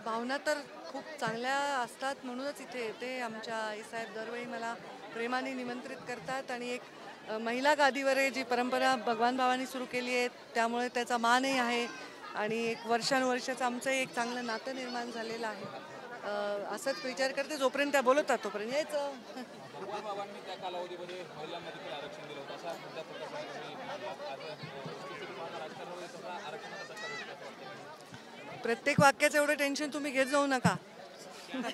भावना तर खूप चांगल्या असतात म्हणूनच इथे येते. आमच्या आईसाहेब दरवेळी मला प्रेमाने निमंत्रित करतात आणि एक महिला गादीवर आहे जी परंपरा भगवान बाबांनी सुरू केली आहे, त्यामुळे त्याचा मानही आहे आणि एक वर्षानुवर्षाचं आमचं एक चांगलं नातं निर्माण झालेलं आहे. असंच विचार करते, जोपर्यंत त्या बोलवतात तोपर्यंत यायचं. बाबांनी त्या कालावधीमध्ये महिलांना देखील आरक्षण दिलं होतं, असा मुद्दा प्रत्येक वाक्याचं एवढं टेन्शन तुम्ही घेत जाऊ नका. आज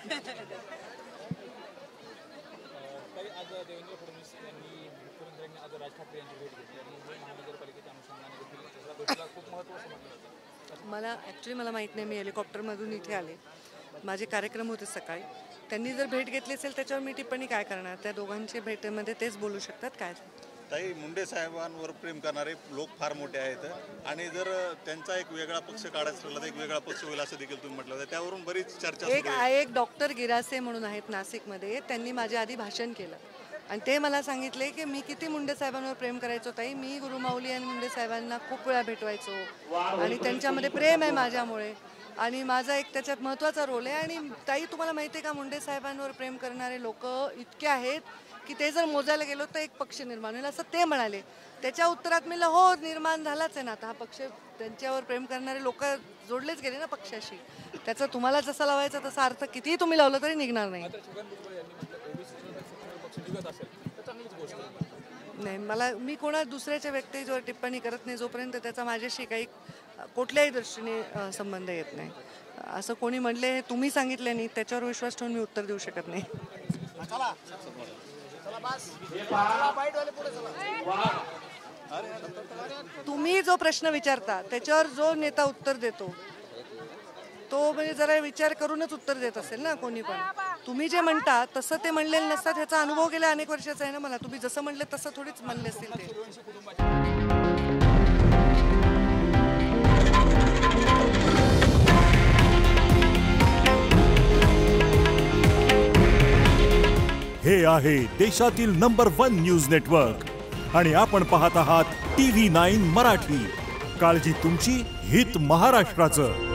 देवेंद्र फडणवीस यांनी मुख्यमंत्र्यांनी आज राज ठाकरे यांची भेट घेतली आणि महानगरपालिकेच्या अनुषंगाने देखील भेटीला खूप महत्त्व समजलं जातं. मला माहीत नाही, मी हेलिकॉप्टरमधून इथे आले, माझे कार्यक्रम होते सकाळी. त्यांनी जर भेट घेतली असेल त्याच्यावर मी टिप्पणी काय करणार? त्या दोघांच्या भेटीमध्ये तेच बोलू शकतात. काय ताई, मुंडे साहेबांवर प्रेम करणारे लोक फार मोठे आहेत आणि जर त्यांचा एक वेगळा पक्ष काढायचा ठरला तर एक वेगळा पक्ष होईल असं देखील तुम्ही म्हटलं होतं. त्यावरून बरीच चर्चा एक डॉक्टर गिरासे म्हणून आहेत नाशिकमध्ये, त्यांनी माझ्या आधी भाषण केलं आणि ते मला सांगितले की मी किती मुंडे साहेबांवर प्रेम करायचो ताई. मी गुरुमाऊली आणि मुंडे साहेबांना खूप वेळा भेटवायचो आणि त्यांच्यामध्ये प्रेम आहे माझ्यामुळे आणि माझा एक त्याच्यात महत्त्वाचा रोल आहे. आणि ताई, तुम्हाला माहिती आहे का, मुंडे साहेबांवर प्रेम करणारे लोक इतके आहेत की ते जर मोजायला गेलो तर एक पक्ष निर्माण होईल असं ते म्हणाले. त्याच्या उत्तरात मी हो, निर्माण झालाच आहे ना आता हा पक्ष. त्यांच्यावर प्रेम करणारे लोक जोडलेच गेले ना पक्षाशी. त्याचा तुम्हाला जसा लावायचा तसा अर्थ कितीही तुम्ही लावलं तरी निघणार नाही. नाही, मी कोणा दुसऱ्याच्या व्यक्तीवर टिप्पणी करत नाही जोपर्यंत त्याचा माझ्याशी काही कुठल्याही दृष्टीने संबंध येत नाही. असं कोणी म्हणले, तुम्ही सांगितले नाही, त्याच्यावर विश्वास ठेवून मी उत्तर देऊ शकत नाही. तुम्ही जो प्रश्न विचारता त्याच्यावर जो नेता उत्तर देतो तो म्हणजे जरा विचार करूनच उत्तर देत असेल ना कोणी पण. तुम्ही जे म्हणता तसं ते म्हणलेलं नसतात. ह्याचा अनुभव गेल्या अनेक वर्षाचा आहे ना मला. तुम्ही जसं म्हणले तसं थोडीच म्हणले असतील ते. हे आहे देशातील नंबर 1 न्यूज नेटवर्क आणि आपण पाहत आहात TV9 मराठी. काळजी तुमची, हित महाराष्ट्राचं.